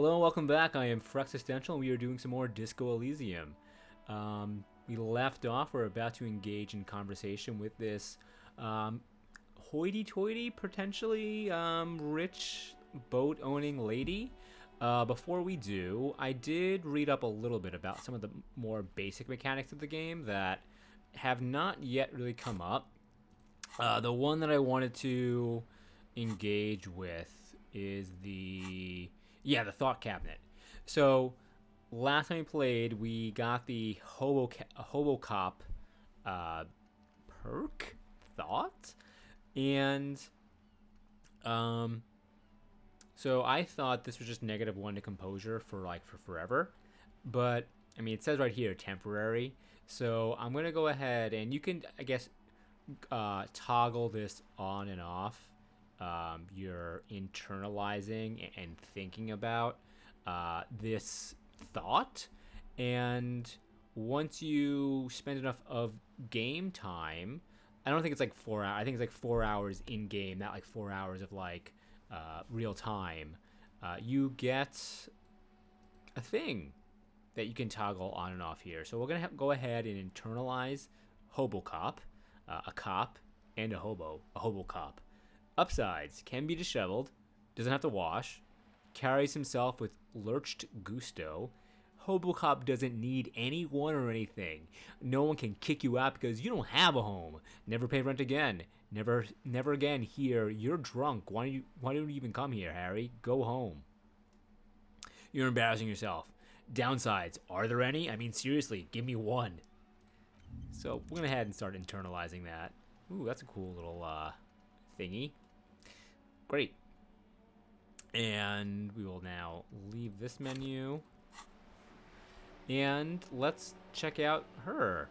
Hello and welcome back. I am Frexistential and we are doing some more Disco Elysium. We left off, we're about to engage in conversation with this hoity-toity, potentially rich boat-owning lady. Before we do, I did read up a little bit about some of the more basic mechanics of the game that have not yet really come up. The one that I wanted to engage with is the thought cabinet. So last time we played, we got the Hobocop perk thought, and so I thought this was just -1 to composure for forever, but I mean it says right here temporary. So I'm gonna go ahead and you can toggle this on and off. You're internalizing and thinking about this thought, and once you spend enough of game time, I don't think it's like 4 hours. I think it's like 4 hours in game, not like 4 hours of real time. You get a thing that you can toggle on and off here. So we're gonna go ahead and internalize Hobocop, a cop and a Hobocop. Upsides: can be disheveled, doesn't have to wash, carries himself with lurched gusto. Hobocop doesn't need anyone or anything. No one can kick you out because you don't have a home. Never pay rent again. Never again here. You're drunk. Why don't you even come here, Harry? Go home. You're embarrassing yourself. Downsides: are there any? I mean, seriously, give me one. So we're gonna head and start internalizing that. Ooh, that's a cool little thingy. Great. And we will now leave this menu. And let's check out her.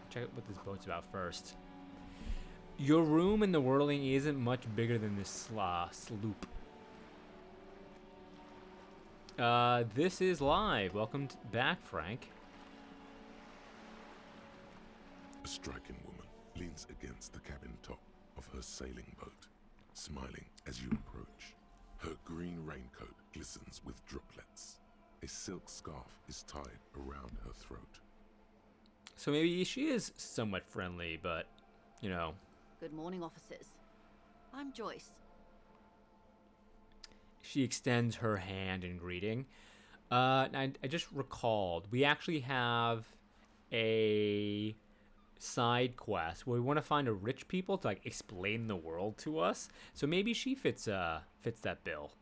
Check out what this boat's about first. Your room in the whirling isn't much bigger than this sloop. This is live. Welcome back, Frank. A striking woman leans against the cabin top of her sailing boat, smiling as you approach. Her green raincoat glistens with droplets. A silk scarf is tied around her throat. So maybe she is somewhat friendly, but, you know. Good morning, officers. I'm Joyce. She extends her hand in greeting. I just recalled, we actually have a side quest where we want to find a rich people to explain the world to us. So maybe she fits that bill.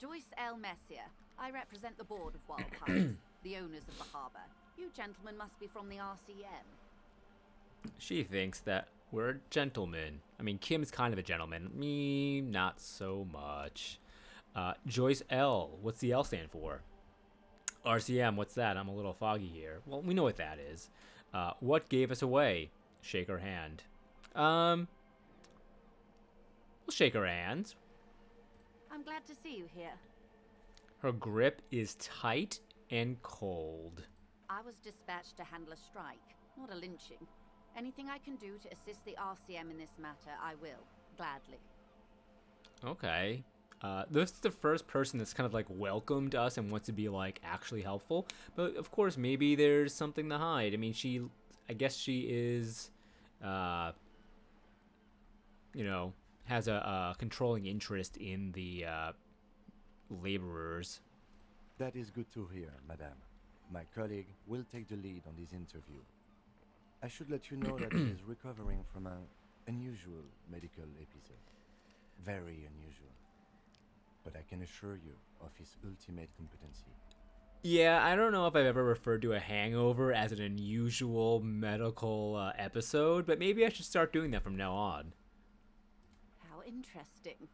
Joyce L. Messier. I represent the board of Wild Pines, the owners of the harbor. You gentlemen must be from the RCM. She thinks that we're a gentleman. I mean, Kim's kind of a gentleman. Me, not so much. Joyce L. What's the L stand for? RCM, what's that? I'm a little foggy here. Well, we know what that is. What gave us away? Shake her hand. We'll shake her hands. I'm glad to see you here. Her grip is tight and cold. I was dispatched to handle a strike, not a lynching. Anything I can do to assist the RCM in this matter, I will. Gladly. Okay. This is the first person that's kind of welcomed us and wants to be actually helpful. But of course, maybe there's something to hide. I mean, I guess she is, has a controlling interest in the laborers. That is good to hear, madame. My colleague will take the lead on this interview. I should let you know that he is recovering from an unusual medical episode. Very unusual. But I can assure you of his ultimate competency. Yeah, I don't know if I've ever referred to a hangover as an unusual medical episode, but maybe I should start doing that from now on. How interesting.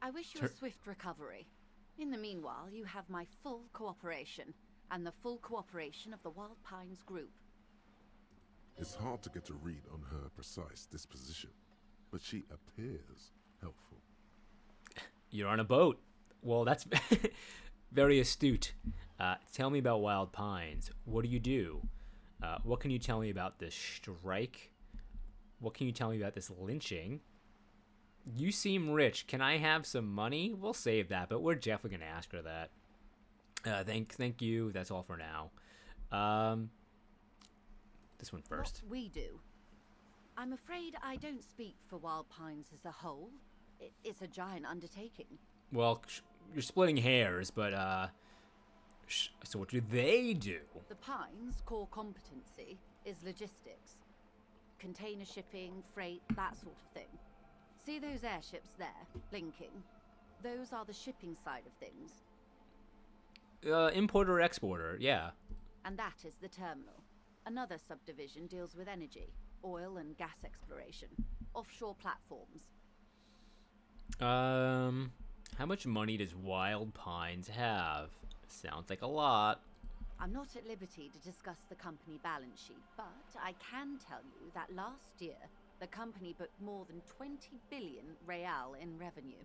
I wish you a swift recovery. In the meanwhile, you have my full cooperation, and the full cooperation of the Wild Pines group. It's hard to get a read on her precise disposition, but she appears helpful. You're on a boat. Well, that's very astute. Tell me about Wild Pines. What do you do? What can you tell me about this strike? What can you tell me about this lynching? You seem rich. Can I have some money? We'll save that, but we're definitely gonna ask her that. Thank you. That's all for now. Um, this one first. What we do. I'm afraid I don't speak for Wild Pines as a whole. It's a giant undertaking. Well, you're splitting hairs, but so what do they do? The Pines' core competency is logistics. Container shipping, freight, that sort of thing. See those airships there, blinking? Those are the shipping side of things. Importer exporter, yeah. And that is the terminal. Another subdivision deals with energy, oil and gas exploration, offshore platforms. How much money does Wild Pines have? Sounds like a lot. I'm not at liberty to discuss the company balance sheet, but I can tell you that last year, the company booked more than 20 billion real in revenue.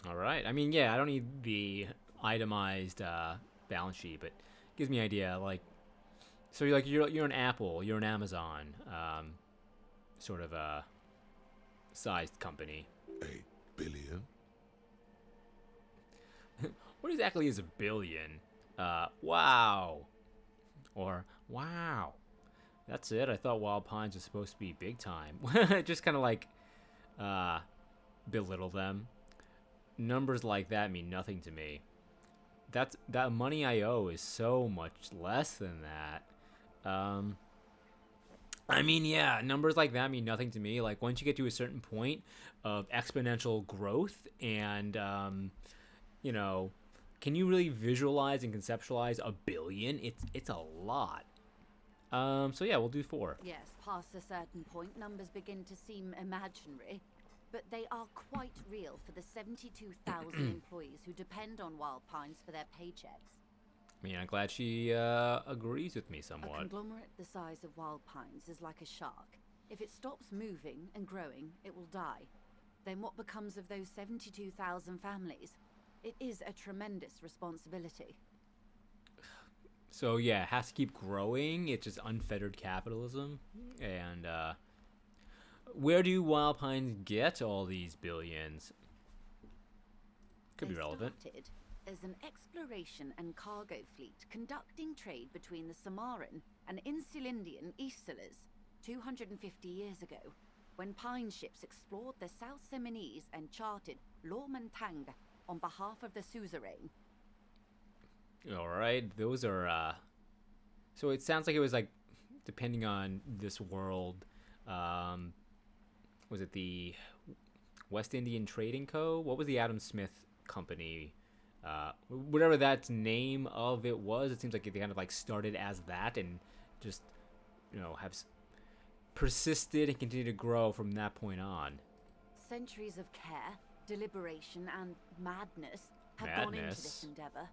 All right. I mean, yeah, I don't need the itemized balance sheet, but it gives me an idea. Like, so you're an Apple, you're an Amazon, sort of a sized company. A billion? What exactly is a billion? Wow. Or wow. That's it. I thought Wild Pines was supposed to be big time. Just kind of like belittle them. Numbers like that mean nothing to me. That money I owe is so much less than that. I mean, yeah, numbers like that mean nothing to me. Like, once you get to a certain point of exponential growth and, you know, can you really visualize and conceptualize a billion? It's a lot. So yeah, we'll do 4. Yes, past a certain point, numbers begin to seem imaginary, but they are quite real for the 72,000 employees who depend on Wild Pines for their paychecks. I mean, I'm glad she agrees with me A somewhat. conglomerate the size of Wild Pines is like a shark. If it stops moving and growing, it will die. Then what becomes of those 72,000 families? It is a tremendous responsibility. So yeah, it has to keep growing. It's just unfettered capitalism. And where do Wild Pines get all these billions? Could be relevant. They started as an exploration and cargo fleet conducting trade between the Samaran and Insulindian Easterlers 250 years ago, when Pine ships explored the South Seminese and charted Lormantang on behalf of the suzerain. All right, those are. So it sounds like it was like, depending on this world, was it the West Indian Trading Co? What was the Adam Smith company? Whatever that name of it was, it seems like they kind of like started as that and just, have persisted and continued to grow from that point on. Centuries of care, deliberation, and madness have gone into this endeavor.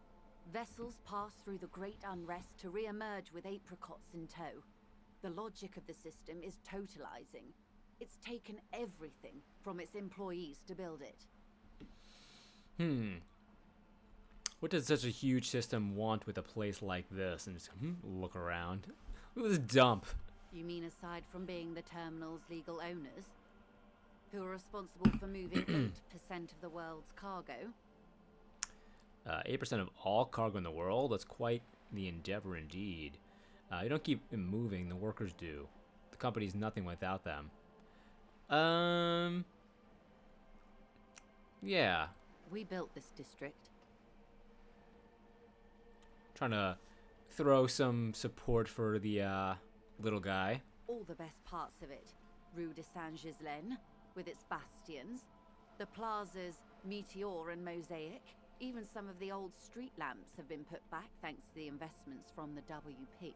Vessels pass through the great unrest to re-emerge with apricots in tow. The logic of the system is totalizing. It's taken everything from its employees to build it. What does such a huge system want with a place like this? And just look around. Look at this dump. You mean aside from being the terminal's legal owners, who are responsible for moving 8% of the world's cargo? 8% of all cargo in the world? That's quite the endeavor indeed. You don't keep them moving, the workers do. The company's nothing without them. Yeah. We built this district. Trying to throw some support for the little guy. All the best parts of it. Rue de Saint-Ghislain, with its bastions. The plazas Meteor and Mosaic. Even some of the old street lamps have been put back thanks to the investments from the WP.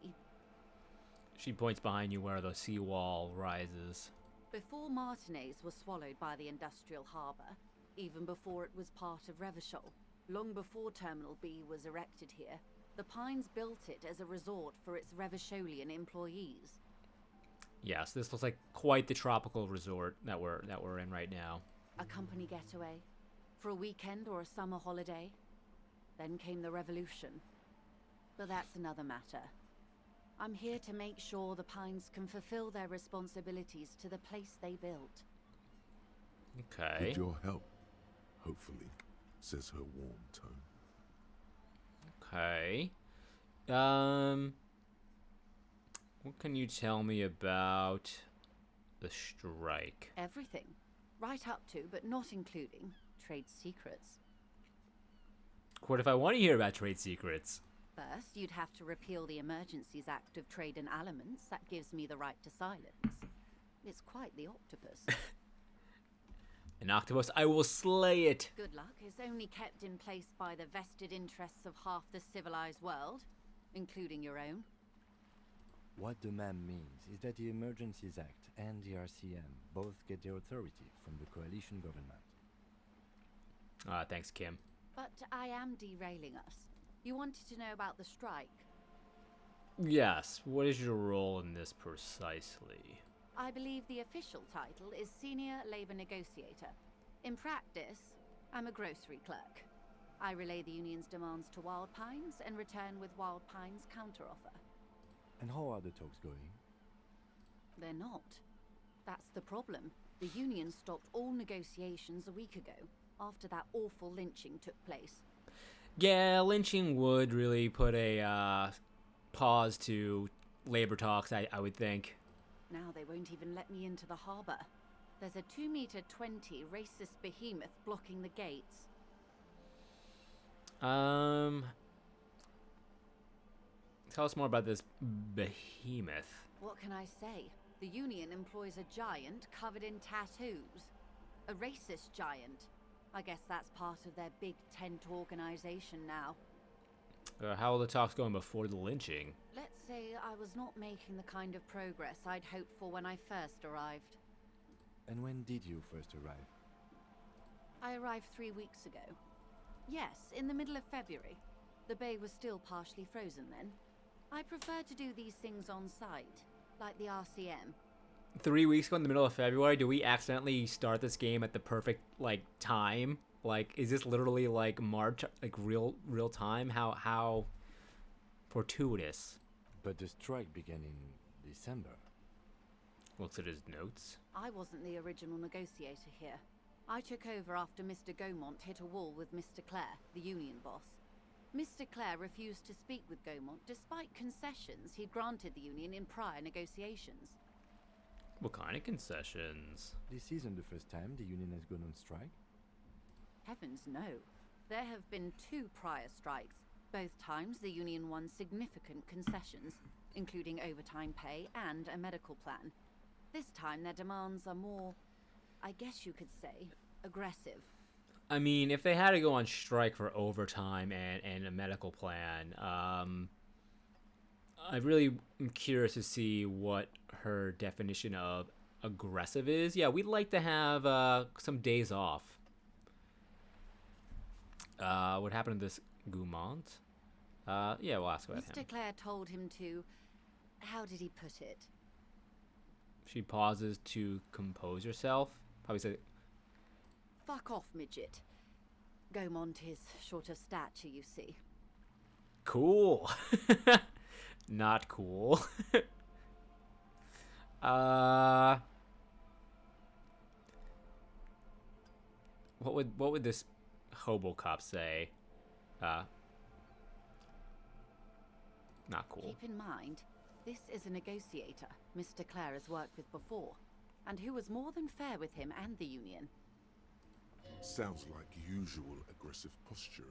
She points behind you where the seawall rises. Before Martinez was swallowed by the industrial harbour, even before it was part of Revachol, long before Terminal B was erected here, the Pines built it as a resort for its Revacholian employees. Yes, this looks like quite the tropical resort that we're in right now. A company getaway, for a weekend or a summer holiday. Then came the revolution. But that's another matter. I'm here to make sure the Pines can fulfill their responsibilities to the place they built. Okay. With your help, hopefully, says her warm tone. Okay. What can you tell me about the strike? Everything. Right up to, but not including, trade secrets. What if I want to hear about trade secrets? First, you'd have to repeal the Emergencies Act of Trade in Aliments. That gives me the right to silence. It's quite the octopus. An octopus? I will slay it! Good luck is only kept in place by the vested interests of half the civilized world, including your own. What the ma'am means is that the Emergencies Act and the RCM both get their authority from the coalition government. Thanks, Kim. But I am derailing us. You wanted to know about the strike. Yes, what is your role in this precisely? I believe the official title is Senior Labor Negotiator. In practice, I'm a grocery clerk. I relay the union's demands to Wild Pines and return with Wild Pines' counteroffer. And how are the talks going? They're not. That's the problem. The union stopped all negotiations a week ago, after that awful lynching took place. Yeah, lynching would really put a pause to labor talks, I would think. Now they won't even let me into the harbor. There's a 2-meter 20 racist behemoth blocking the gates. Tell us more about this behemoth. What can I say? The union employs a giant covered in tattoos. A racist giant. I guess that's part of their big tent organization now. How are the talks going before the lynching? Let's say I was not making the kind of progress I'd hoped for when I first arrived. And when did you first arrive? I arrived 3 weeks ago. Yes, in the middle of February. The bay was still partially frozen then. I prefer to do these things on site, like the RCM. 3 weeks ago in the middle of February, do we accidentally start this game at the perfect, time? Is this literally, March, real time? How fortuitous. But the strike began in December. Looks at his notes. I wasn't the original negotiator here. I took over after Mr. Gaumont hit a wall with Mr. Clare, the union boss. Mr. Clare refused to speak with Gaumont despite concessions he'd granted the union in prior negotiations. What kind of concessions? This isn't the first time the union has gone on strike. Heavens no. There have been 2 prior strikes. Both times the union won significant concessions, including overtime pay and a medical plan. This time their demands are more, I guess you could say, aggressive. I mean, if they had to go on strike for overtime and a medical plan, I really am curious to see what her definition of aggressive is. Yeah, we'd like to have some days off. What happened to this Gaumont? Yeah, we'll ask about him. Mr. Clare told him to... How did he put it? She pauses to compose herself. Probably said, Fuck off, midget. Gaumont is short of stature, you see. cool. Not cool. What would this hobo cop say? Not cool. Keep in mind, this is a negotiator Mr. Clare has worked with before, and who was more than fair with him and the union. Sounds like usual aggressive posturing.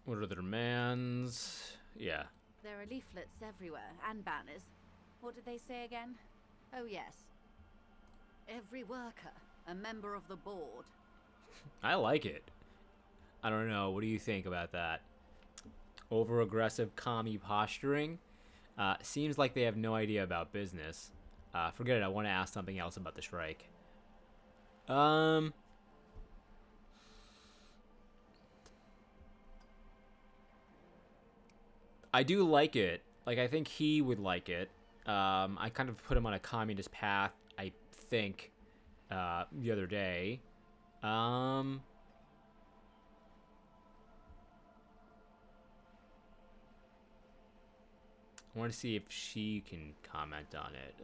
What are the demands? Yeah. There are leaflets everywhere, and banners. What did they say again? Oh yes. Every worker, a member of the board. I like it. I don't know. What do you think about that? Over-aggressive commie posturing? Seems like they have no idea about business. Forget it. I want to ask something else about the strike. I do like it. I think he would like it. I kind of put him on a communist path, I think, the other day. I want to see if she can comment on it.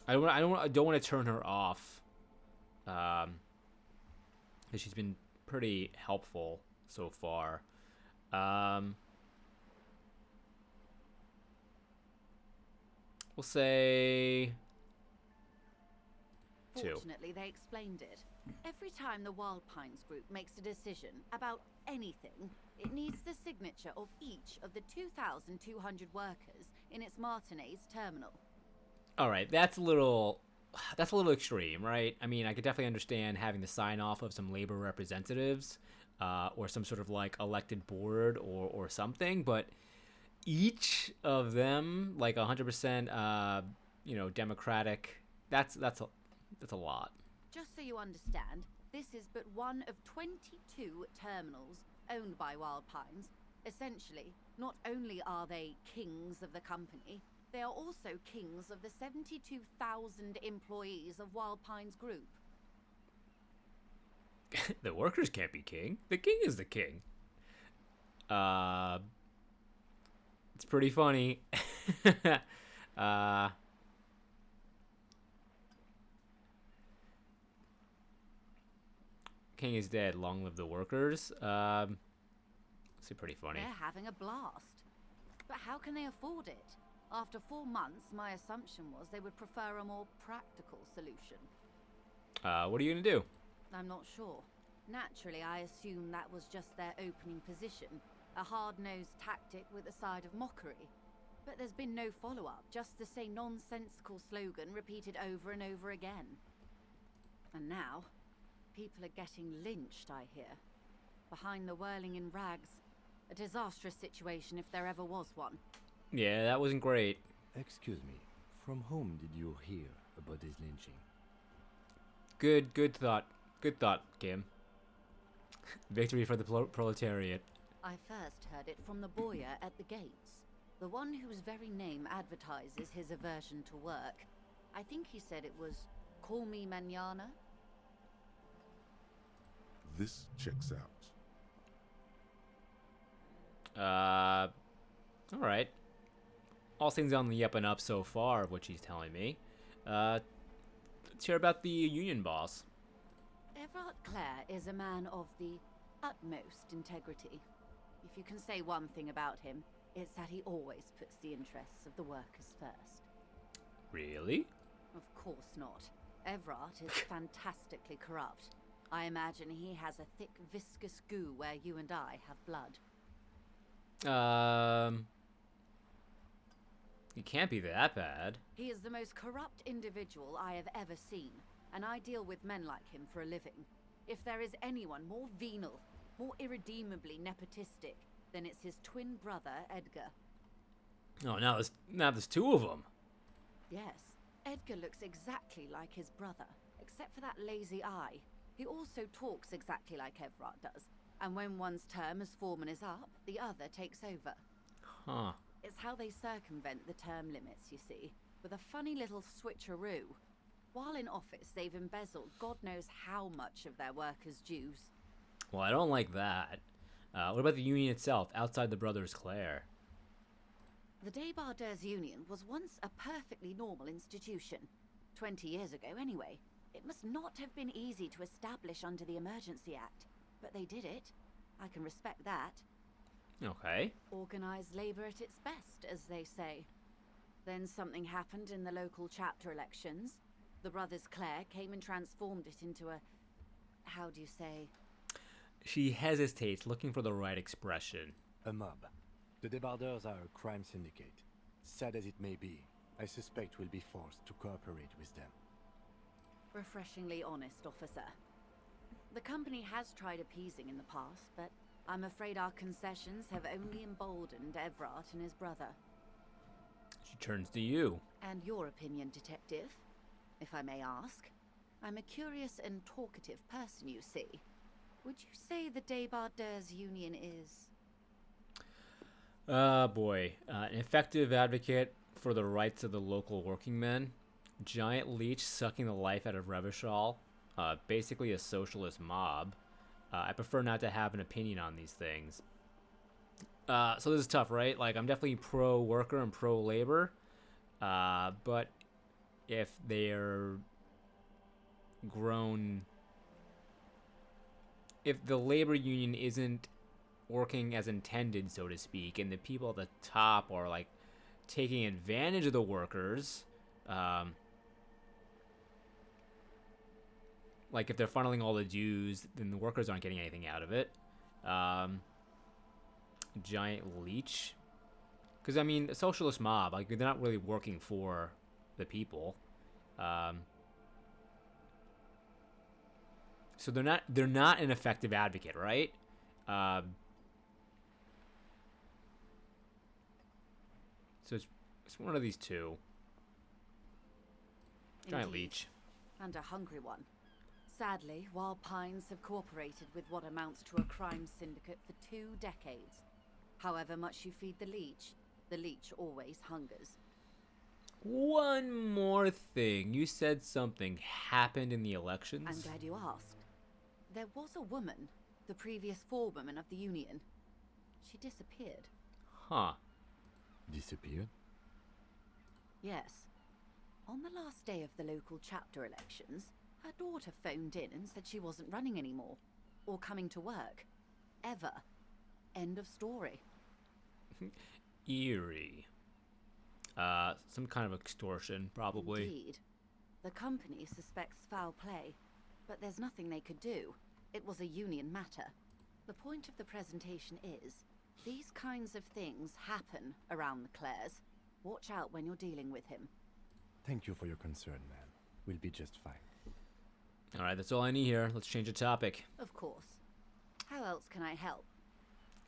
I don't want to turn her off, because she's been pretty helpful so far. We'll say 2. Fortunately, they explained it. Every time the Wild Pines group makes a decision about anything, it needs the signature of each of the 2,200 workers in its Martinez terminal. All right, that's a little extreme, right? I mean, I could definitely understand having the sign off of some labor representatives, or some sort of like elected board or something, but each of them like 100%, democratic. That's a lot. Just so you understand, this is but one of 22 terminals owned by Wild Pines. Essentially, not only are they kings of the company, they are also kings of the 72,000 employees of Wild Pines Group. The workers can't be king. The king is the king. It's pretty funny. King is dead. Long live the workers. It's pretty funny. They're having a blast. But how can they afford it? After 4 months, my assumption was they would prefer a more practical solution. What are you gonna do? I'm not sure. Naturally, I assumed that was just their opening position, a hard-nosed tactic with a side of mockery. But there's been no follow-up, just the same nonsensical slogan repeated over and over again. And now, people are getting lynched, I hear. Behind the whirling in rags. A disastrous situation if there ever was one. Yeah, that wasn't great. Excuse me, from whom did you hear about this lynching? Good thought. Good thought, Kim. Victory for the proletariat. I first heard it from the bowyer at the gates. The one whose very name advertises his aversion to work. I think he said it was, "Call me mañana." This checks out. Alright. All things on the up and up so far, what she's telling me. Let's hear about the union boss. Everard Clare is a man of the utmost integrity. If you can say one thing about him, it's that he always puts the interests of the workers first. Really? Of course not. Everard is fantastically corrupt. I imagine he has a thick, viscous goo where you and I have blood. It can't be that bad. He is the most corrupt individual I have ever seen, and I deal with men like him for a living. If there is anyone more venal, more irredeemably nepotistic, then it's his twin brother, Edgar. Oh, now there's 2 of them. Yes, Edgar looks exactly like his brother, except for that lazy eye. He also talks exactly like Everard does, and when one's term as foreman is up, the other takes over. Huh. It's how they circumvent the term limits, you see, with a funny little switcheroo. While in office, they've embezzled God knows how much of their workers' dues. Well, I don't like that. What about the union itself, outside the Brothers Clare? The Débardeurs Union was once a perfectly normal institution. 20 years ago, anyway. It must not have been easy to establish under the Emergency Act, but they did it. I can respect that. Okay. Organized labor at its best, as they say. Then something happened in the local chapter elections. The Brothers Clare came and transformed it into a... how do you say? She hesitates, looking for the right expression. A mob. The Débardeurs are a crime syndicate. Sad as it may be, I suspect we'll be forced to cooperate with them. Refreshingly honest, officer. The company has tried appeasing in the past, but I'm afraid our concessions have only emboldened Everard and his brother. She turns to you. And your opinion, detective, if I may ask. I'm a curious and talkative person, you see. Would you say the Débardeurs Union is... Boy. An effective advocate for the rights of the local working men. Giant leech sucking the life out of Revachol. Basically a socialist mob. I prefer not to have an opinion on these things. So this is tough, right? Like, I'm definitely pro-worker and pro-labor. But if they're grown, if the labor union isn't working as intended, so to speak, and the people at the top are like taking advantage of the workers, like if they're funneling all the dues, then the workers aren't getting anything out of it. Giant leech, because I mean, a socialist mob, like they're not really working for the people. So they're not an effective advocate, right? So it's one of these two. Giant Indeed. leech. And a hungry one. Sadly, Wild Pines have cooperated with what amounts to a crime syndicate for 2 decades. However much you feed the leech always hungers. One more thing. You said something happened in the elections? I'm glad you asked. There was a woman, the previous forewoman of the union. She disappeared. Huh. Disappeared? Yes. On the last day of the local chapter elections, her daughter phoned in and said she wasn't running anymore. Or coming to work. Ever. End of story. Eerie. Some kind of extortion, probably. Indeed. The company suspects foul play, but there's nothing they could do. It was a union matter. The point of the presentation is, these kinds of things happen around the Clares. Watch out when you're dealing with him. Thank you for your concern, man. We'll be just fine. Alright, that's all I need here. Let's change the topic. Of course. How else can I help?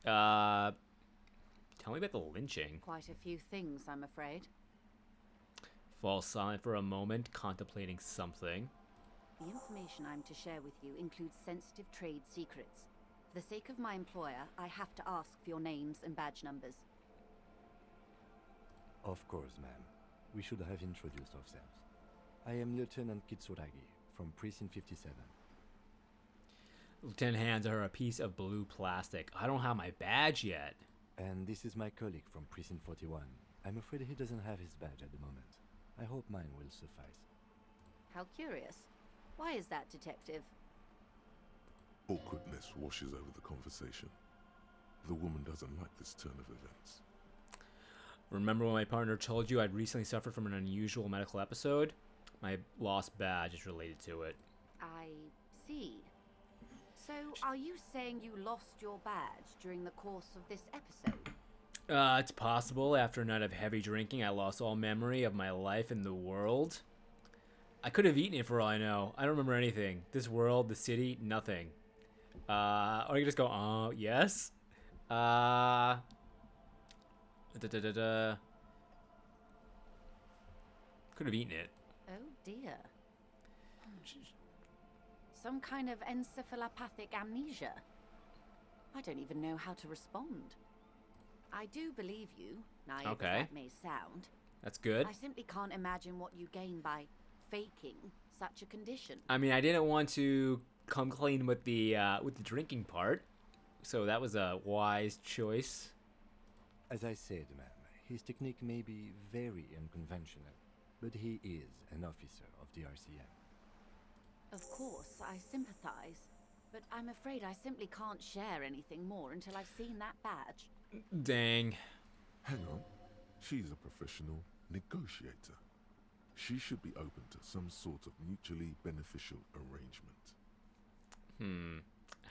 Tell me about the lynching. Quite a few things, I'm afraid. Fall silent for a moment, contemplating something. The information I'm to share with you includes sensitive trade secrets. For the sake of my employer, I have to ask for your names and badge numbers. Of course, ma'am. We should have introduced ourselves. I am Lieutenant Kitsuragi from Precinct 57. Lieutenant hands her a piece of blue plastic. I don't have my badge yet. And this is my colleague from Precinct 41. I'm afraid he doesn't have his badge at the moment. I hope mine will suffice. How curious. Why is that, Detective? Awkwardness washes over the conversation. The woman doesn't like this turn of events. Remember when my partner told you I'd recently suffered from an unusual medical episode? My lost badge is related to it. I see. So, are you saying you lost your badge during the course of this episode? It's possible. After a night of heavy drinking, I lost all memory of my life in the world. I could have eaten it for all I know. I don't remember anything. This world, the city, nothing. Or you can just go, oh, yes? Could have eaten it. Oh dear. Some kind of encephalopathic amnesia. I don't even know how to respond. I do believe you, naive as Okay. that may sound. That's good. I simply can't imagine what you gain by faking such a condition. I mean, I didn't want to come clean with the drinking part, so that was a wise choice. As I said, ma'am, his technique may be very unconventional, but he is an officer of the RCM. Of course, I sympathize, but I'm afraid I simply can't share anything more until I've seen that badge. Dang. Hang on. She's a professional negotiator. She should be open to some sort of mutually beneficial arrangement.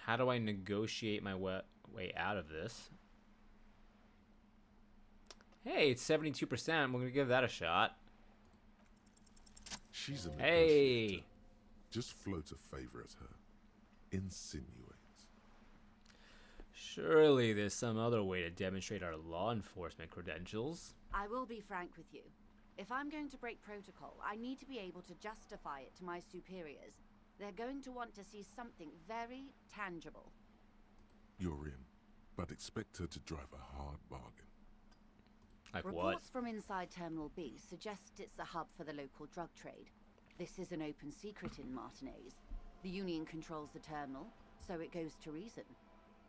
How do I negotiate my way out of this? Hey, it's 72%. We're gonna give that a shot. She's a negotiator. Hey. Just float a favor at her. Insinuate. Surely there's some other way to demonstrate our law enforcement credentials. I will be frank with you. If I'm going to break protocol, I need to be able to justify it to my superiors. They're going to want to see something very tangible. You're in, but expect her to drive a hard bargain. Like what? Reports from inside Terminal B suggest it's a hub for the local drug trade. This is an open secret in Martinez. The Union controls the terminal, so it goes to reason.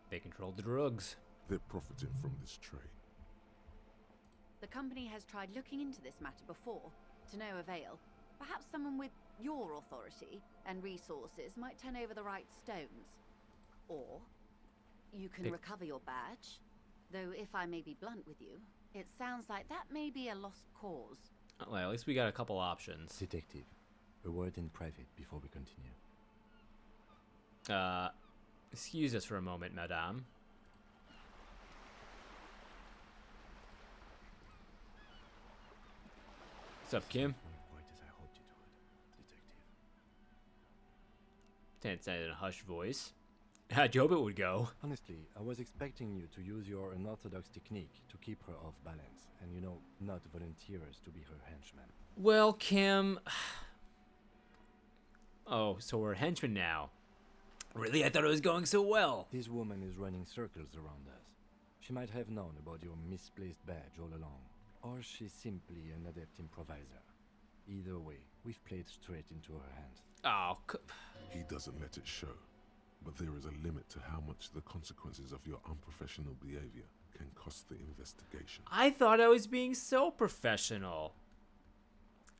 They control the drugs. They're profiting from this trade. The company has tried looking into this matter before, to no avail, Perhaps someone with your authority and resources might turn over the right stones. Or you can recover your badge. Though if I may be blunt with you, it sounds like that may be a lost cause. Well, at least we got a couple options. Detective, a word in private before we continue. Excuse us for a moment, madame. What's up, Kim? Quite as I hoped it would, detective. Lieutenant said in a hushed voice. How'd you hope it would go? Honestly, I was expecting you to use your unorthodox technique to keep her off balance, and not volunteer us to be her henchman. Well, Kim... Oh, so we're henchmen now. Really? I thought it was going so well. This woman is running circles around us. She might have known about your misplaced badge all along, or she's simply an adept improviser. Either way, we've played straight into her hands. Oh, He doesn't let it show, but there is a limit to how much the consequences of your unprofessional behavior can cost the investigation. I thought I was being so professional.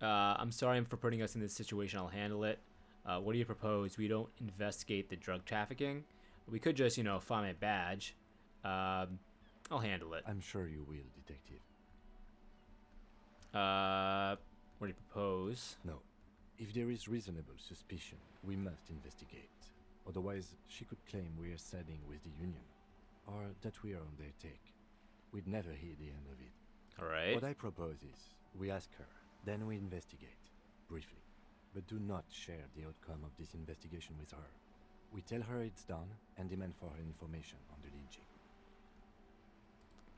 I'm sorry for putting us in this situation. I'll handle it. What do you propose? We don't investigate the drug trafficking? We could just, find my badge. I'll handle it. I'm sure you will, detective. What do you propose? No. If there is reasonable suspicion, we must investigate. Otherwise, she could claim we are siding with the Union, or that we are on their take. We'd never hear the end of it. All right. What I propose is, we ask her, then we investigate, briefly. But do not share the outcome of this investigation with her. We tell her it's done, and demand for her information on the lynching.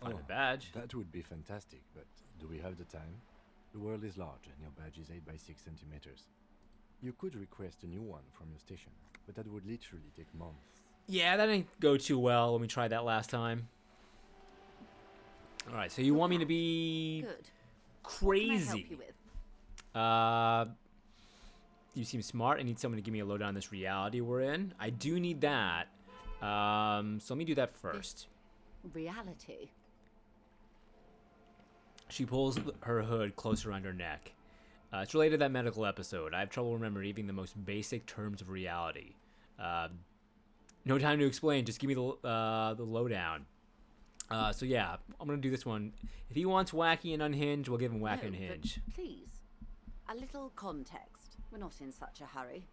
Find a badge. That would be fantastic, but do we have the time? The world is large, and your badge is 8 by 6 centimeters. You could request a new one from your station, but that would literally take months. Yeah, that didn't go too well when we tried that last time. All right, so you want me to be Good. crazy? What can I help you with? You seem smart. I need someone to give me a lowdown on this reality we're in. I do need that. So let me do that first. Reality. She pulls her hood closer around her neck. It's related to that medical episode. I have trouble remembering even the most basic terms of reality. No time to explain. Just give me the lowdown. So yeah, I'm gonna do this one. If he wants wacky and unhinged, we'll give him wacky and unhinged. Please, a little context. We're not in such a hurry.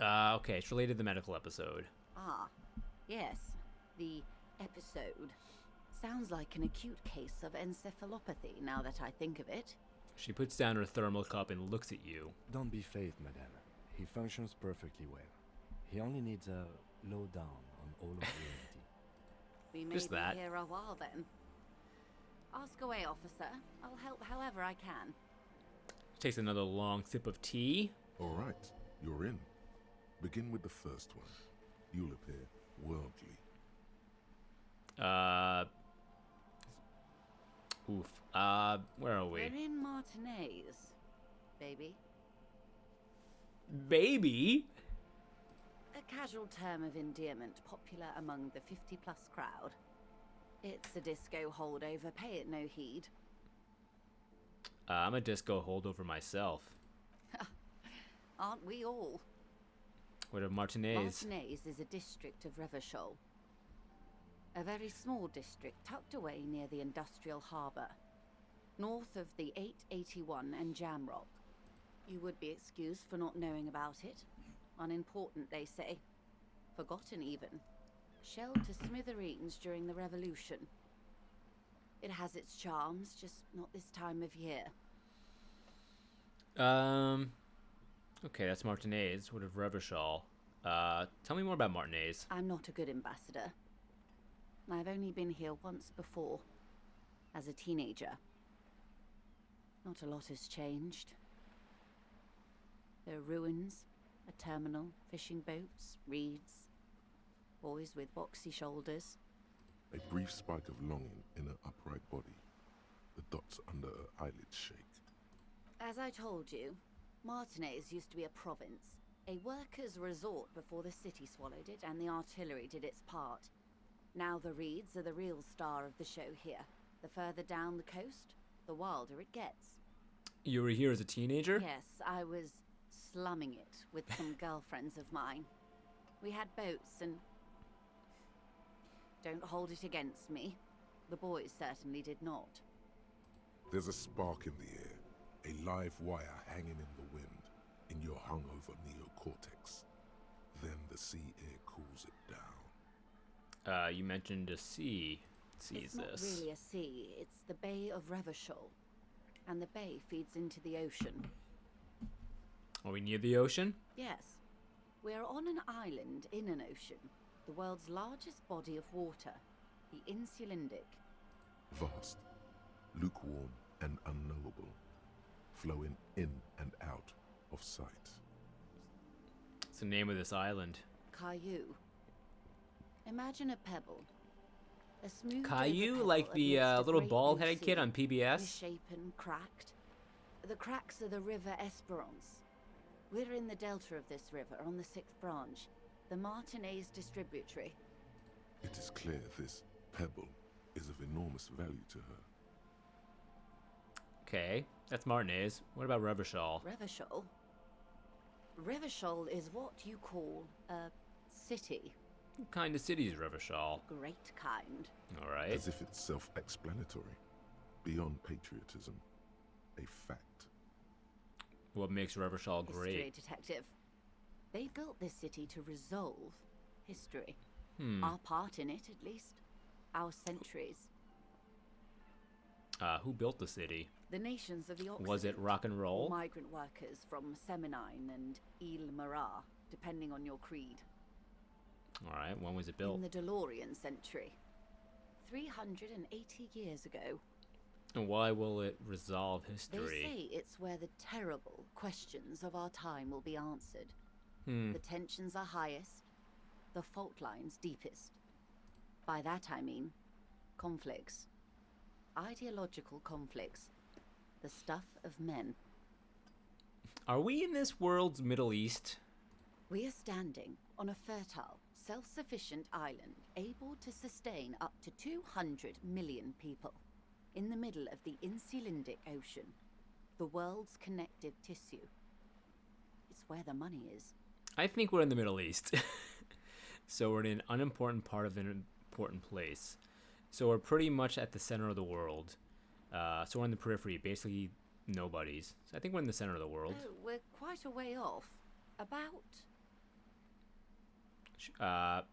Okay, it's related to the medical episode. Ah, yes, the episode. Sounds like an acute case of encephalopathy, now that I think of it. She puts down her thermal cup and looks at you. Don't be phased, madame. He functions perfectly well. He only needs a lowdown on all of reality. We may Just be that. here a while then. Ask away, officer. I'll help however I can. Takes another long sip of tea. All right, you're in. Begin with the first one. You'll appear worldly. Where are we? We're in Martinez, baby. Baby? A casual term of endearment popular among the 50-plus crowd. It's a disco holdover, pay it no heed. I'm a disco holdover myself. Aren't we all? What of Martinez? Martinez is a district of Revachol. A very small district tucked away near the industrial harbour, north of the 881 and Jamrock. You would be excused for not knowing about it. Unimportant, they say. Forgotten, even. Shelled to smithereens during the Revolution. It has its charms, just not this time of year. Okay, that's Martinez. What of Revachol? Tell me more about Martinez. I'm not a good ambassador. I've only been here once before, as a teenager. Not a lot has changed. There are ruins, a terminal, fishing boats, reeds, boys with boxy shoulders. A brief spike of longing in her upright body. The dots under her eyelids shake. As I told you, Martinez used to be a province, a workers' resort before the city swallowed it and the artillery did its part. Now the reeds are the real star of the show here. The further down the coast, the wilder it gets. You were here as a teenager? Yes, I was slumming it with some girlfriends of mine. We had boats and... Don't hold it against me. The boys certainly did not. There's a spark in the air, a live wire hanging in the wind, in your hungover neocortex. Then the sea air cools it down. You mentioned a sea. What sea It's is not this? really a sea, it's the Bay of Revachol. And the bay feeds into the ocean. Are we near the ocean? Yes. We are on an island in an ocean, the world's largest body of water, the Insulindic. Vast, lukewarm and unknowable, flowing in and out of sight. What's the name of this island? Caillou. Imagine a pebble. A smooth Caillou, over like pebble the amidst a little great bald-headed blue kid sea, on PBS? misshapen, cracked. The cracks are the river Esperance. We're in the delta of this river on the 6th branch, the Martinez distributary. It is clear this pebble is of enormous value to her. Okay, that's Martinez. What about Revachol? Revachol? Revachol is what you call a city. What kind of city is Revachol? Great kind. Alright. As if it's self-explanatory, beyond patriotism, a fact. What makes Revachol History great? detective. They built this city to resolve history. Hmm. Our part in it, at least. Our centuries. Who built the city? The nations of the Occident. Was it rock and Or roll? migrant workers from Seminine and Ile Marat, depending on your creed. Alright, when was it built? In the DeLorean century. 380 years ago. And why will it resolve They history? say it's where the terrible questions of our time will be answered. Hmm. The tensions are highest, the fault lines deepest. By that I mean conflicts. Ideological conflicts. The stuff of men. Are we in this world's Middle East? We are standing on a fertile, self-sufficient island able to sustain up to 200 million people in the middle of the Insulindic Ocean, the world's connective tissue. It's where the money is. I think we're in the Middle East. So we're in an unimportant part of an important place. So we're pretty much at the center of the world. So we're in the periphery, basically nobody's. So I think we're in the center of the world. Oh, we're quite a way off. About...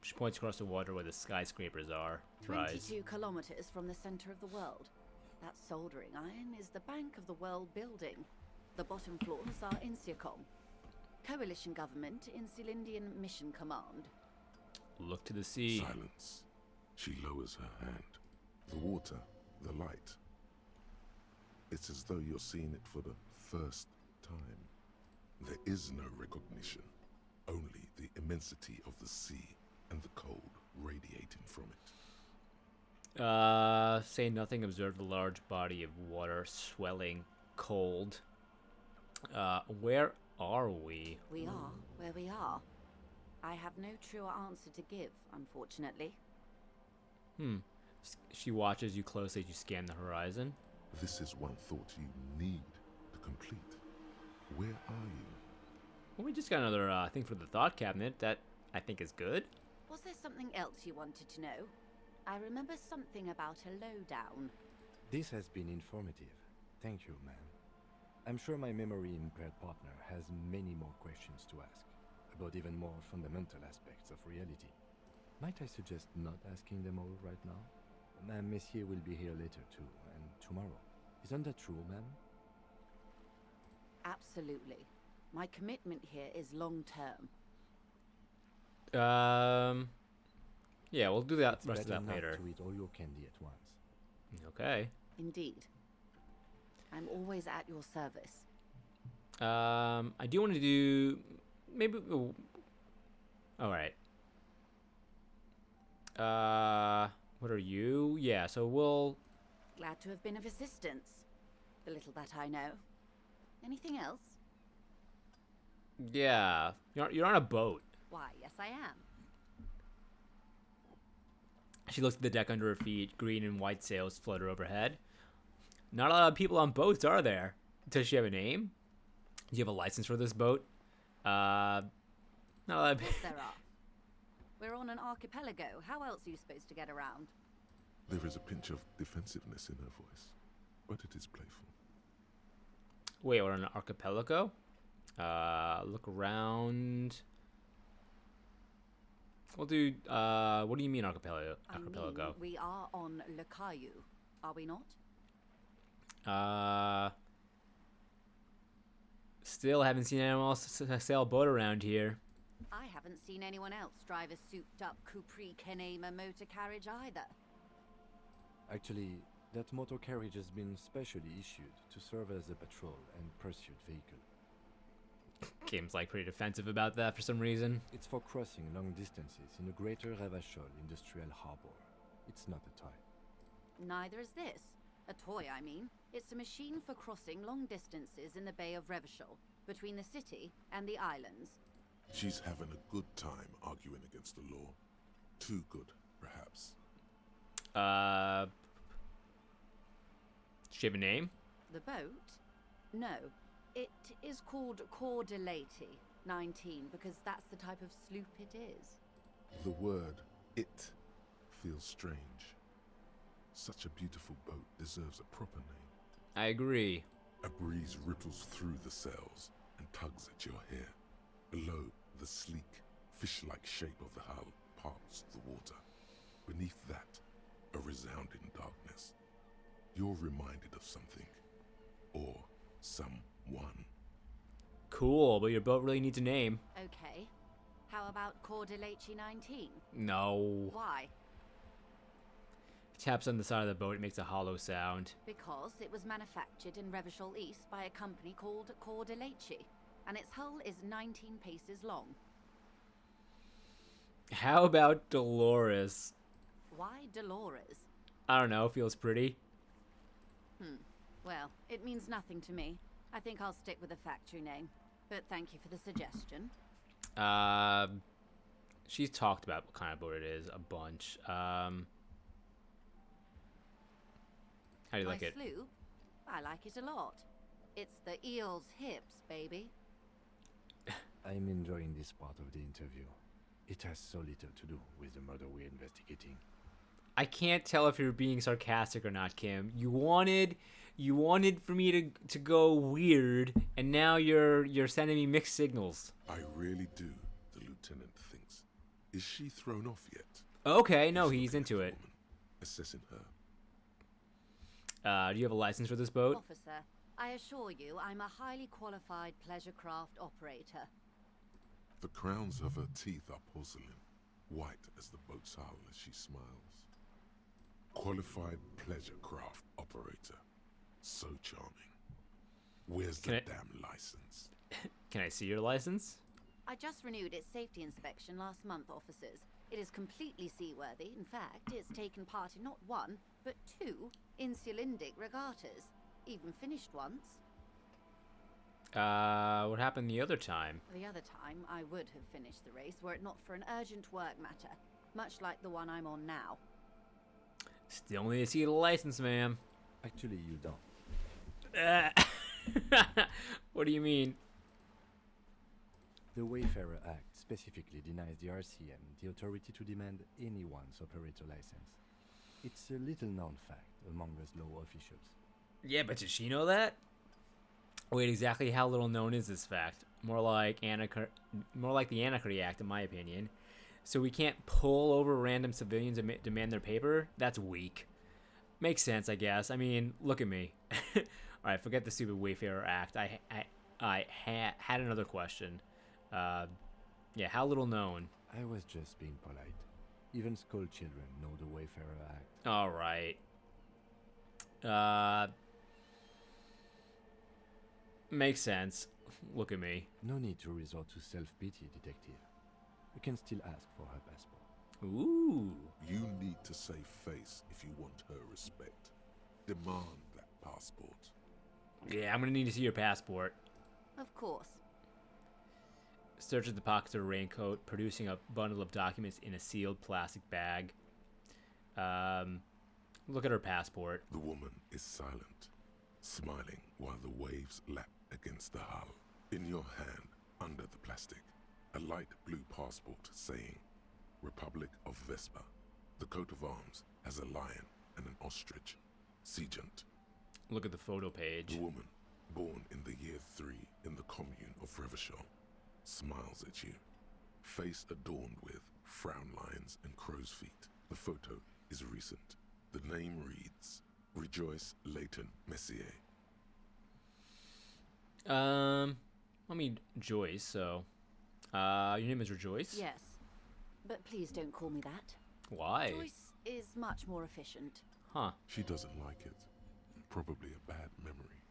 She points across the water where the skyscrapers are. Rise. 22 kilometers from the center of the world. That soldering iron is the bank of the world building. The bottom floors are Insiacom. Coalition government, Insulindian Mission Command. Look to the sea. Silence. She lowers her hand. The water, the light. It's as though you're seeing it for the first time. There is no recognition. Only the immensity of the sea and the cold radiating from it. Say nothing, observe the large body of water swelling cold. Where are we? We are where we are. I have no truer answer to give, unfortunately. She watches you closely as you scan the horizon. This is one thought you need to complete. Where are you? Well, we just got another thing for the thought cabinet that I think is good. Was there something else you wanted to know? I remember something about a lowdown. This has been informative. Thank you, ma'am. I'm sure my memory-impaired partner has many more questions to ask, about even more fundamental aspects of reality. Might I suggest not asking them all right now? Ma'am, Messier will be here later too, and tomorrow. Isn't that true, ma'am? Absolutely. My commitment here is long-term. Yeah, we'll do that It's rest of better that not later. to eat all your candy at once. Okay. Indeed. I'm always at your service. I do want to do maybe. Oh, all right. What are you? Yeah, so we'll. Glad to have been of assistance. The little that I know. Anything else? Yeah, you're on a boat. Why, yes I am. She looks at the deck under her feet. Green and white sails flutter overhead. Not a lot of people on boats, are there? Does she have a name? Do you have a license for this boat? No, that'd be... Yes, there are. We're on an archipelago. How else are you supposed to get around? There is a pinch of defensiveness in her voice, but it is playful. Wait, we're on an archipelago? Look around. We'll do, what do you mean archipelago? I mean, we are on Le Caillou, are we not? Still haven't seen anyone else sail a boat around here. I haven't seen anyone else drive a souped-up Capri Kenema motor carriage either. Actually, that motor carriage has been specially issued to serve as a patrol and pursuit vehicle. Kim's like pretty defensive about that for some reason. It's for crossing long distances in the greater Ravachol industrial harbor. It's not a toy. Neither is this. A toy, I mean. It's a machine for crossing long distances in the Bay of Revachol, between the city and the islands. She's having a good time arguing against the law. Too good, perhaps. Does she have a name? The boat? No. It is called Cordelati 19 because that's the type of sloop it is. The word "it" feels strange. Such a beautiful boat deserves a proper name. I agree. A breeze ripples through the sails and tugs at your hair. Below, the sleek, fish-like shape of the hull parts the water. Beneath that, a resounding darkness. You're reminded of something. Or someone. Cool, but your boat really needs a name. Okay. How about Cordelati 19? No. Why? Taps on the side of the boat, it makes a hollow sound. Because it was manufactured in Revachol East by a company called Cordelati, and its hull is 19 paces long. How about Dolores? Why Dolores? I don't know, feels pretty. Well, it means nothing to me. I think I'll stick with the factory name. But thank you for the suggestion. She's talked about what kind of boat it is a bunch. How do you like it? My sloop? I like it a lot. It's the eel's hips, baby. I'm enjoying this part of the interview. It has so little to do with the murder we're investigating. I can't tell if you're being sarcastic or not, Kim. You wanted for me to go weird, and now you're sending me mixed signals. I really do, the lieutenant thinks. Is she thrown off yet? Okay, no, he's into it. Woman, assessing her. Do you have a license for this boat? Officer, I assure you I'm a highly qualified pleasure craft operator. The crowns of her teeth are porcelain, white as the boat's hull as she smiles. Qualified pleasure craft operator. So charming. Where's the damn license? Can I see your license? I just renewed its safety inspection last month, officers. It is completely seaworthy. In fact, it's taken part in not one, but two insulindic regattas. Even finished once. What happened the other time? The other time, I would have finished the race were it not for an urgent work matter, much like the one I'm on now. Still need to see the license, ma'am. Actually, you don't. What do you mean? The Wayfarer Act specifically denies the RCM the authority to demand anyone's operator license. It's a little-known fact among us law officials. Yeah, but did she know that? Wait, exactly how little known is this fact? More like the Anarchy Act, in my opinion. So we can't pull over random civilians and demand their paper? That's weak. Makes sense, I guess. I mean, look at me. Alright, forget the stupid Wayfarer Act. I had another question. Yeah, how little known? I was just being polite. Even school children know the Wayfarer Act. Alright. Makes sense. Look at me. No need to resort to self-pity, detective. You can still ask for her passport. Ooh. You need to save face if you want her respect. Demand that passport. Yeah, I'm gonna need to see your passport. Of course. Searches the pockets of her raincoat, producing a bundle of documents in a sealed plastic bag. Look at her passport. The woman is silent. smiling while the waves lap against the hull. In your hand, under the plastic, a light blue passport saying, Republic of Vespa. The coat of arms has a lion and an ostrich. Seagent. Look at the photo page. The woman, born in the year 3 in the commune of Revachol, smiles at you. Face adorned with frown lines and crow's feet. The photo is recent. The name reads, Rejoice Leighton Messier. I mean, Joyce, so... your name is Rejoice? Yes. But please don't call me that. Why? Joyce is much more efficient. Huh. She doesn't like it. Probably a bad memory.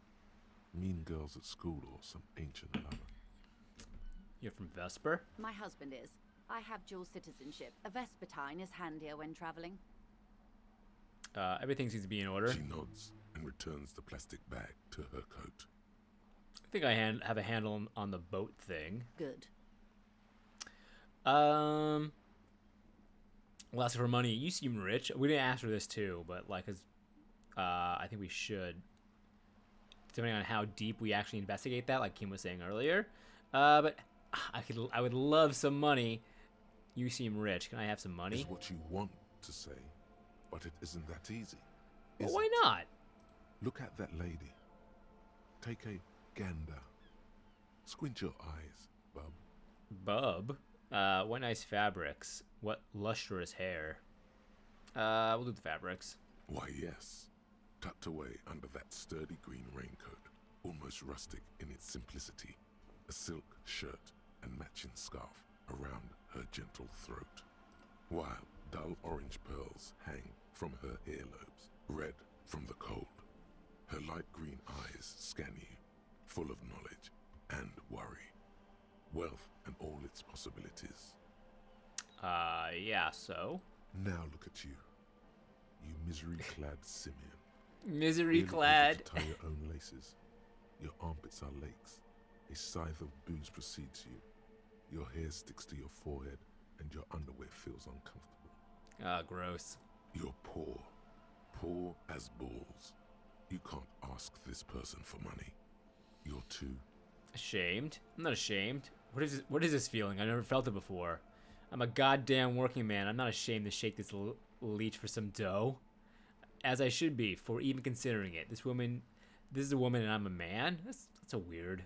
Mean girls at school or some ancient lover. You're from Vesper? My husband is. I have dual citizenship. A Vespertine is handier when traveling. Everything seems to be in order. She nods and returns the plastic bag to her coat. I think I have a handle on the boat thing. Good. Well, as for money, you seem rich. We didn't ask for this too, but like, I think we should, depending on how deep we actually investigate that, like Kim was saying earlier. But I would love some money. You seem rich. Can I have some money? Is what you want to say, but it isn't that easy. Well, is why it? not? Look at that lady. Take a gander. Squint your eyes, bub. Bub? What nice fabrics. What lustrous hair. We'll do the fabrics. Why, yes. Tucked away under that sturdy green raincoat, almost rustic in its simplicity, a silk shirt and matching scarf around her gentle throat, while dull orange pearls hang from her earlobes, red from the cold. Her light green eyes scan you, full of knowledge and worry, wealth and all its possibilities. Yeah, so? Now look at you, you misery-clad simian. Misery-clad. To tie your own laces. Your armpits are lakes. A scythe of booze precedes you. Your hair sticks to your forehead, and your underwear feels uncomfortable. Gross. You're poor. Poor as balls. You can't ask this person for money. You're too... Ashamed? I'm not ashamed. What is this feeling? I've never felt it before. I'm a goddamn working man. I'm not ashamed to shake this leech for some dough. As I should be, for even considering it. This is a woman and I'm a man? That's a weird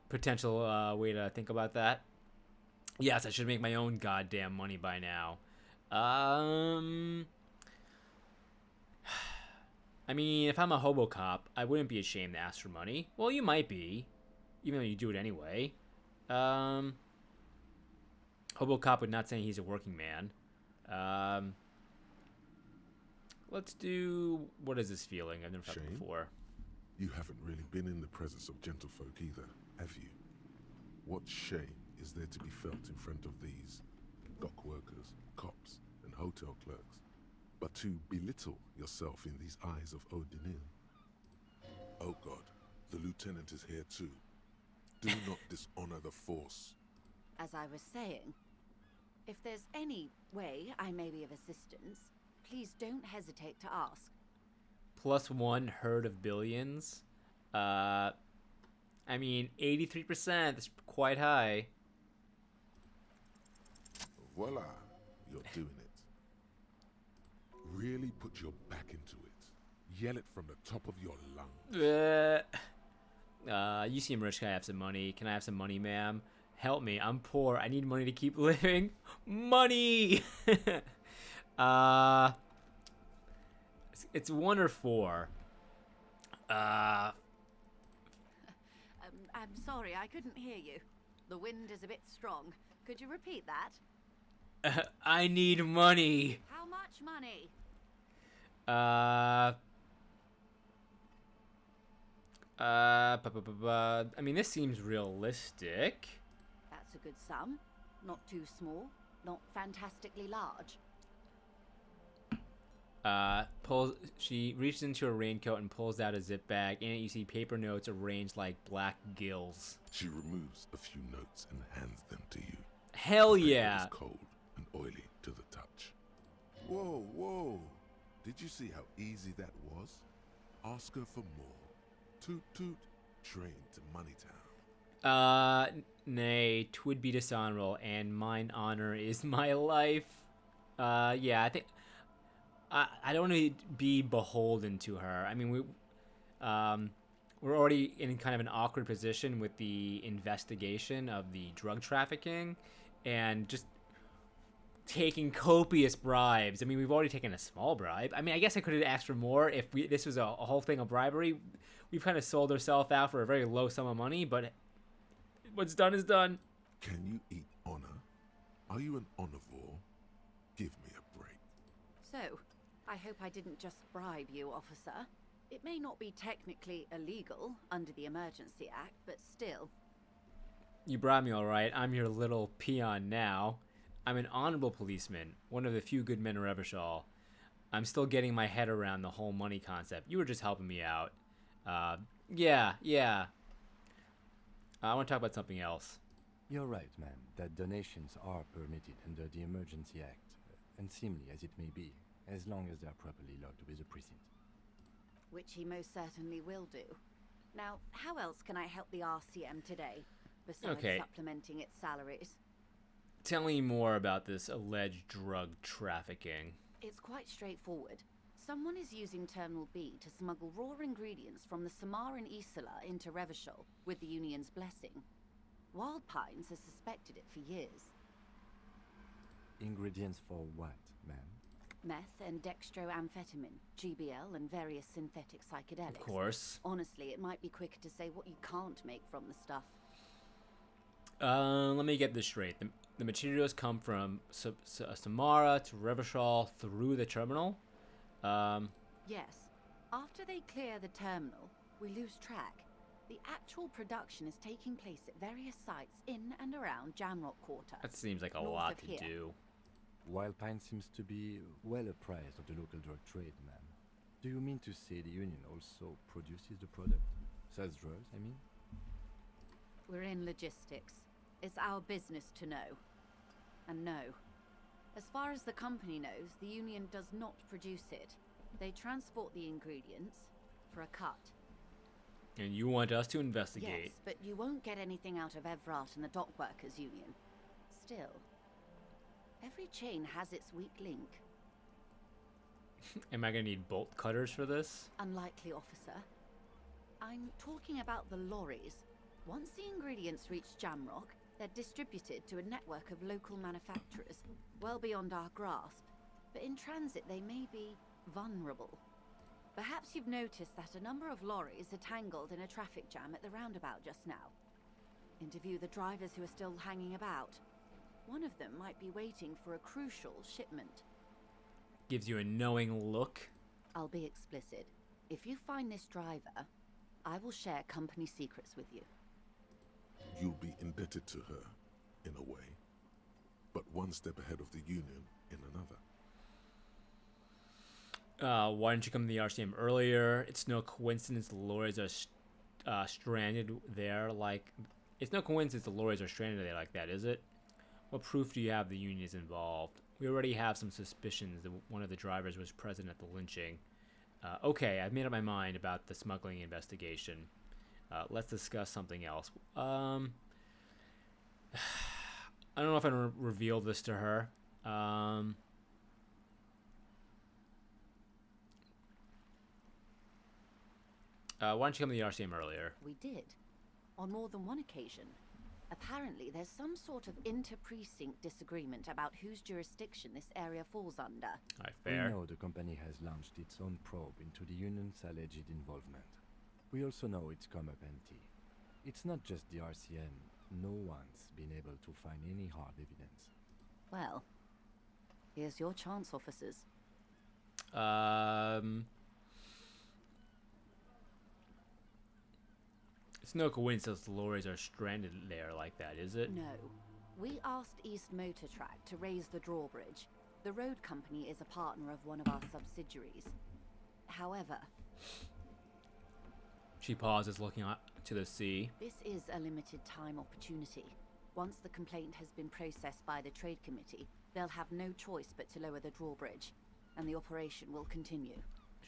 potential way to think about that. Yes, I should make my own goddamn money by now. I mean, if I'm a hobo cop, I wouldn't be ashamed to ask for money. Well, you might be, even though you do it anyway. Hobo cop would not say he's a working man. Let's do... What is this feeling? I've never felt it Shame? before. You haven't really been in the presence of gentlefolk either, have you? What shame is there to be felt in front of these dock workers, cops, and hotel clerks, but to belittle yourself in these eyes of Odinil? Oh God, the lieutenant is here too. Do not dishonor the force. As I was saying, if there's any way I may be of assistance, please don't hesitate to ask. +1 herd of billions. I mean, 83%. That's quite high. Voila, you're doing it. Really put your back into it. Yell it from the top of your lungs. You seem rich. Can I have some money? Can I have some money, ma'am? Help me. I'm poor. I need money to keep living. Money! It's 1 or 4. I'm sorry, I couldn't hear you. The wind is a bit strong. Could you repeat that? I need money. How much money? I mean, this seems realistic. That's a good sum. Not too small, not fantastically large. She reaches into her raincoat and pulls out a zip bag. In it, you see paper notes arranged like black gills. She removes a few notes and hands them to you. Hell The paper yeah! is cold and oily to the touch. Whoa, whoa. Did you see how easy that was? Ask her for more. Toot-toot, trained to moneytown. Nay, 'twould be dishonorable, and mine honor is my life. Yeah, I think I don't want to be beholden to her. I mean, we're already in kind of an awkward position with the investigation of the drug trafficking, and just taking copious bribes. I mean, we've already taken a small bribe. I mean, I guess I could have asked for more if this was a whole thing of bribery. We've kind of sold ourselves out for a very low sum of money, but what's done is done. Can you eat honor? Are you an omnivore? Give me a break. So, I hope I didn't just bribe you, officer. It may not be technically illegal under the Emergency Act, but still. You brought me all right. I'm your little peon now. I'm an honorable policeman, one of the few good men of Revachol. I'm still getting my head around the whole money concept. You were just helping me out. Yeah. I want to talk about something else. You're right, man, that donations are permitted under the Emergency Act, unseemly as it may be, as long as they are properly logged with the precinct. Which he most certainly will do. Now, how else can I help the RCM today, besides supplementing its salaries? Tell me more about this alleged drug trafficking. It's quite straightforward. Someone is using Terminal B to smuggle raw ingredients from the Samar and Isola into Revachol with the Union's blessing. Wild Pines has suspected it for years. Ingredients for what, ma'am? Meth and dextroamphetamine, GBL, and various synthetic psychedelics. Of course. Honestly, it might be quicker to say what you can't make from the stuff. Let me get this straight. The materials come from Samara to Revachol through the terminal? Yes. After they clear the terminal, we lose track. The actual production is taking place at various sites in and around Jamrock Quarter. That seems like a north lot of to here. do. Wild Pine seems to be well apprised of the local drug trade, ma'am. Do you mean to say the Union also produces the product? Sells drugs, I mean? We're in logistics. It's our business to know. And no. As far as the company knows, the Union does not produce it. They transport the ingredients for a cut. And you want us to investigate? Yes, but you won't get anything out of Evrat and the Dock Workers Union. Still, every chain has its weak link. Am I gonna need bolt cutters for this? Unlikely, officer. I'm talking about the lorries. Once the ingredients reach Jamrock, they're distributed to a network of local manufacturers, well beyond our grasp. But in transit, they may be vulnerable. Perhaps you've noticed that a number of lorries are tangled in a traffic jam at the roundabout just now. Interview the drivers who are still hanging about. One of them might be waiting for a crucial shipment. Gives you a knowing look. I'll be explicit. If you find this driver, I will share company secrets with you. You'll be indebted to her, in a way. But one step ahead of the Union in another. Why didn't you come to the RCM earlier? It's no coincidence the lorries are stranded there like... It's no coincidence the lorries are stranded there like that, is it? What proof do you have the Union is involved? We already have some suspicions that one of the drivers was present at the lynching. Okay, I've made up my mind about the smuggling investigation. Let's discuss something else. I don't know if I can reveal this to her. Why don't you come to the RCM earlier? We did. On more than one occasion. Apparently, there's some sort of inter-precinct disagreement about whose jurisdiction this area falls under. Alright, fair. We know the company has launched its own probe into the Union's alleged involvement. We also know it's come up empty. It's not just the RCM. No one's been able to find any hard evidence. Well, here's your chance, officers. It's no coincidence the lorries are stranded there like that, is it? No. We asked East Motor Track to raise the drawbridge. The road company is a partner of one of our subsidiaries. However... She pauses, looking out to the sea. This is a limited time opportunity. Once the complaint has been processed by the Trade Committee, they'll have no choice but to lower the drawbridge. and the operation will continue.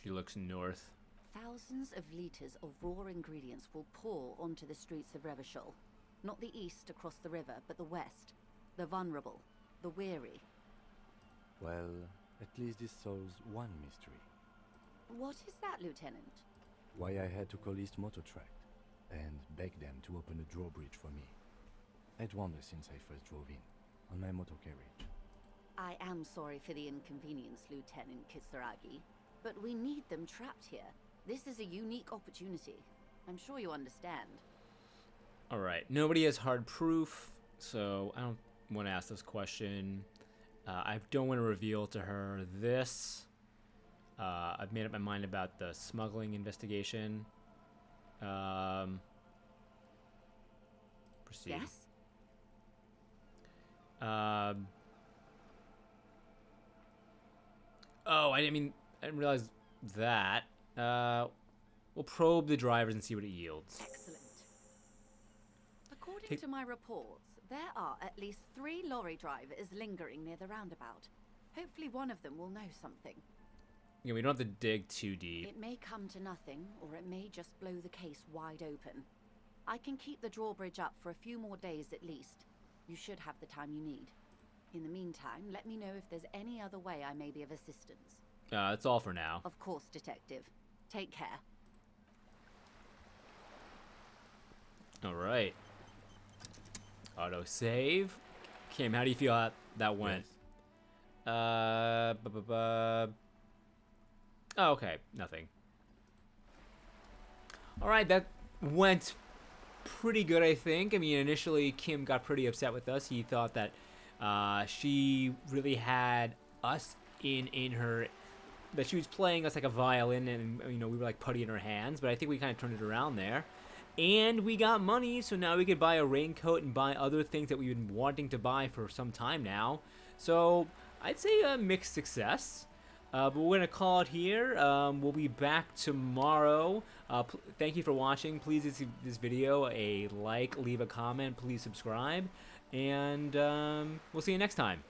She looks north. Thousands of liters of raw ingredients will pour onto the streets of Revachol. Not the east across the river, but the west. The vulnerable, the weary. Well, at least this solves one mystery. What is that, Lieutenant? Why I had to call East Motortract and beg them to open a drawbridge for me. I'd wondered since I first drove in, on my motor carriage. I am sorry for the inconvenience, Lieutenant Kisaragi, but we need them trapped here. This is a unique opportunity. I'm sure you understand. Alright, nobody has hard proof, so I don't want to ask this question. I don't want to reveal to her this. I've made up my mind about the smuggling investigation. Proceed. Yes? Oh, I didn't realize that. We'll probe the drivers and see what it yields. Excellent. According to my reports, there are at least 3 lorry drivers lingering near the roundabout. Hopefully one of them will know something. Yeah, we don't have to dig too deep. It may come to nothing, or it may just blow the case wide open. I can keep the drawbridge up for a few more days at least. You should have the time you need. In the meantime, let me know if there's any other way I may be of assistance. That's all for now. Of course, Detective. Take care. Alright. Auto save. Kim, how do you feel that went? Yes. Oh, okay, nothing. Alright, that went pretty good, I think. I mean, initially, Kim got pretty upset with us. He thought that she really had us in her, that she was playing us like a violin, and you know, we were like putty in her hands. But I think we kind of turned it around there, and we got money, so now we could buy a raincoat and buy other things that we've been wanting to buy for some time now. So I'd say a mixed success. But we're gonna call it here. We'll be back tomorrow. Thank you for watching. Please give this video a like, leave a comment, please subscribe, and we'll see you next time.